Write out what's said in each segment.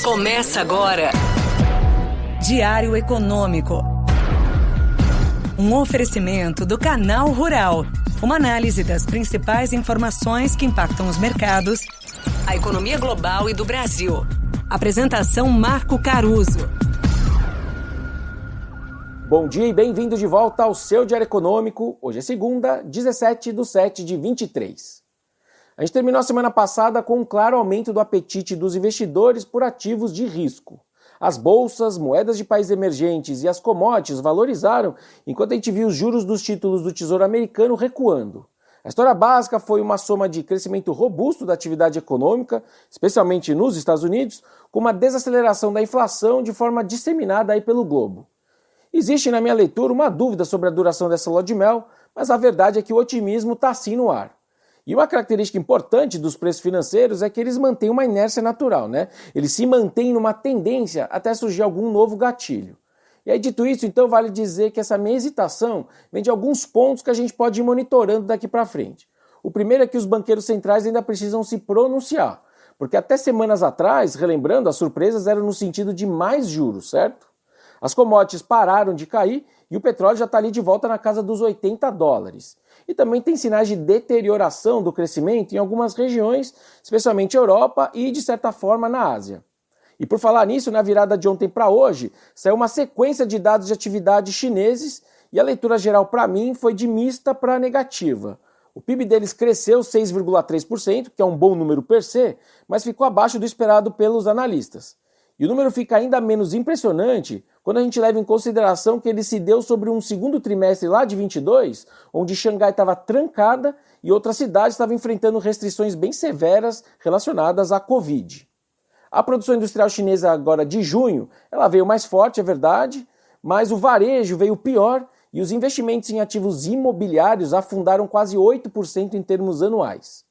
Começa agora. Diário Econômico. Um oferecimento do Canal Rural. Uma análise das principais informações que impactam os mercados, A economia global e do Brasil. Apresentação Marco Caruso. Bom dia e bem-vindo de volta ao seu Diário Econômico. Hoje é segunda, 17/7/23. A gente terminou a semana passada com um claro aumento do apetite dos investidores por ativos de risco. As bolsas, moedas de países emergentes e as commodities valorizaram, enquanto a gente viu os juros dos títulos do Tesouro Americano recuando. A história básica foi uma soma de crescimento robusto da atividade econômica, especialmente nos Estados Unidos, com uma desaceleração da inflação de forma disseminada aí pelo globo. Existe, na minha leitura, uma dúvida sobre a duração dessa lua de mel, mas a verdade é que o otimismo está sim no ar. E uma característica importante dos preços financeiros é que eles mantêm uma inércia natural, né? Eles se mantêm numa tendência até surgir algum novo gatilho. E aí, dito isso, então vale dizer que essa minha hesitação vem de alguns pontos que a gente pode ir monitorando daqui para frente. O primeiro é que os banqueiros centrais ainda precisam se pronunciar, porque até semanas atrás, relembrando, as surpresas eram no sentido de mais juros, certo? As commodities pararam de cair e o petróleo já está ali de volta na casa dos $80. E também tem sinais de deterioração do crescimento em algumas regiões, especialmente Europa e, de certa forma, na Ásia. E por falar nisso, na virada de ontem para hoje, saiu uma sequência de dados de atividade chineses e a leitura geral para mim foi de mista para negativa. O PIB deles cresceu 6,3%, que é um bom número per se, mas ficou abaixo do esperado pelos analistas. E o número fica ainda menos impressionante quando a gente leva em consideração que ele se deu sobre um segundo trimestre lá de 22, onde Xangai estava trancada e outras cidades estavam enfrentando restrições bem severas relacionadas à Covid. A produção industrial chinesa agora de junho, ela veio mais forte, é verdade, mas o varejo veio pior e os investimentos em ativos imobiliários afundaram quase 8% em termos anuais.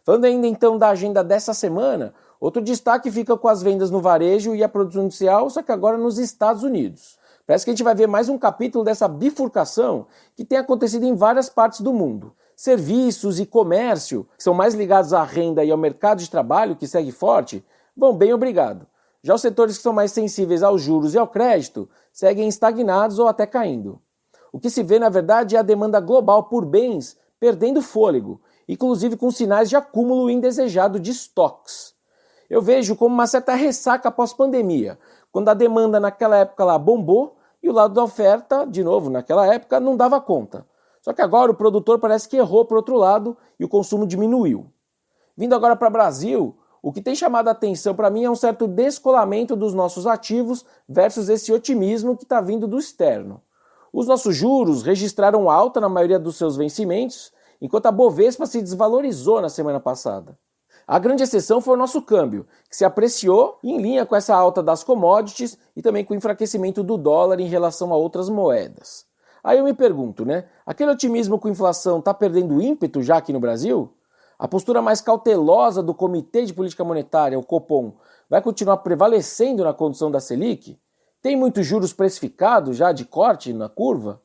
Falando ainda então da agenda dessa semana, outro destaque fica com as vendas no varejo e a produção industrial, só que agora nos Estados Unidos. Parece que a gente vai ver mais um capítulo dessa bifurcação que tem acontecido em várias partes do mundo. Serviços e comércio, que são mais ligados à renda e ao mercado de trabalho, que segue forte, vão bem, obrigado. Já os setores que são mais sensíveis aos juros e ao crédito seguem estagnados ou até caindo. O que se vê, na verdade, é a demanda global por bens perdendo fôlego, inclusive com sinais de acúmulo indesejado de estoques. Eu vejo como uma certa ressaca pós-pandemia, quando a demanda naquela época lá bombou e o lado da oferta, de novo, naquela época, não dava conta. Só que agora o produtor parece que errou para o outro lado e o consumo diminuiu. Vindo agora para o Brasil, o que tem chamado a atenção para mim é um certo descolamento dos nossos ativos versus esse otimismo que está vindo do externo. Os nossos juros registraram alta na maioria dos seus vencimentos, enquanto a Bovespa se desvalorizou na semana passada. A grande exceção foi o nosso câmbio, que se apreciou em linha com essa alta das commodities e também com o enfraquecimento do dólar em relação a outras moedas. Aí eu me pergunto, né? Aquele otimismo com inflação está perdendo ímpeto já aqui no Brasil? A postura mais cautelosa do Comitê de Política Monetária, o Copom, vai continuar prevalecendo na condução da Selic? Tem muitos juros precificados já de corte na curva?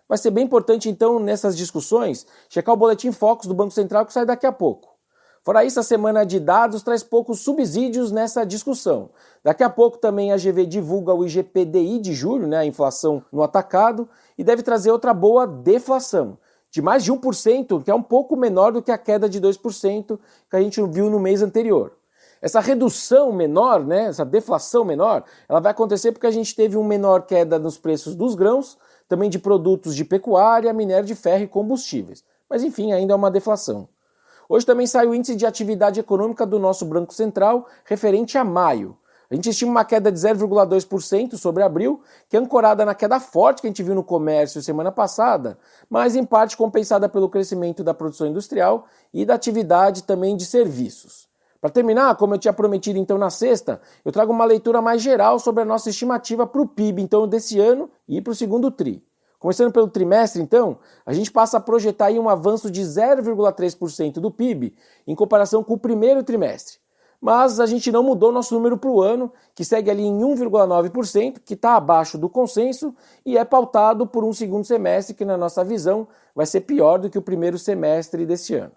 Vai ser bem importante, então, nessas discussões, checar o Boletim Focus do Banco Central que sai daqui a pouco. Fora isso, a semana de dados traz poucos subsídios nessa discussão. Daqui a pouco também a GV divulga o IGPDI de julho, né, a inflação no atacado, e deve trazer outra boa deflação, de mais de 1%, que é um pouco menor do que a queda de 2% que a gente viu no mês anterior. Essa redução menor, né, essa deflação menor, ela vai acontecer porque a gente teve uma menor queda nos preços dos grãos, também de produtos de pecuária, minério de ferro e combustíveis. Mas enfim, ainda é uma deflação. Hoje também sai o índice de atividade econômica do nosso Banco Central referente a maio. A gente estima uma queda de 0,2% sobre abril, que é ancorada na queda forte que a gente viu no comércio semana passada, mas em parte compensada pelo crescimento da produção industrial e da atividade também de serviços. Para terminar, como eu tinha prometido então na sexta, eu trago uma leitura mais geral sobre a nossa estimativa para o PIB então desse ano e para o segundo TRI. Começando pelo trimestre, então, a gente passa a projetar aí um avanço de 0,3% do PIB em comparação com o primeiro trimestre. Mas a gente não mudou nosso número para o ano, que segue ali em 1,9%, que está abaixo do consenso e é pautado por um segundo semestre que, na nossa visão, vai ser pior do que o primeiro semestre desse ano.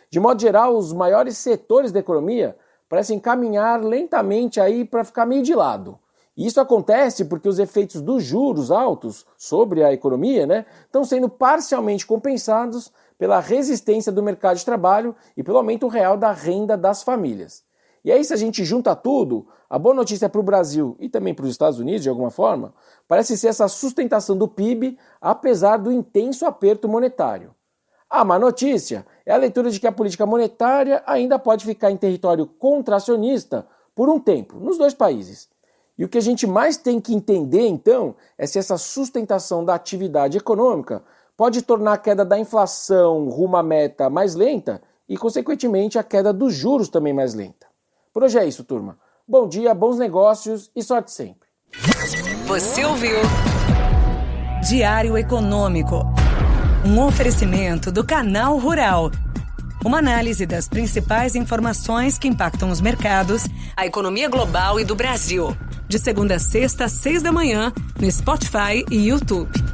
De modo geral, os maiores setores da economia parecem caminhar lentamente aí para ficar meio de lado. E isso acontece porque os efeitos dos juros altos sobre a economia, estão sendo parcialmente compensados pela resistência do mercado de trabalho e pelo aumento real da renda das famílias. E aí, se a gente junta tudo, a boa notícia para o Brasil e também para os Estados Unidos, de alguma forma, parece ser essa sustentação do PIB, apesar do intenso aperto monetário. A má notícia é a leitura de que a política monetária ainda pode ficar em território contracionista por um tempo, nos dois países. E o que a gente mais tem que entender, então, é se essa sustentação da atividade econômica pode tornar a queda da inflação rumo à meta mais lenta e, consequentemente, a queda dos juros também mais lenta. Por hoje é isso, turma. Bom dia, bons negócios e sorte sempre. Você ouviu Diário Econômico. Um oferecimento do Canal Rural. Uma análise das principais informações que impactam os mercados, a economia global e do Brasil. De segunda a sexta, às 6 da manhã, no Spotify e YouTube.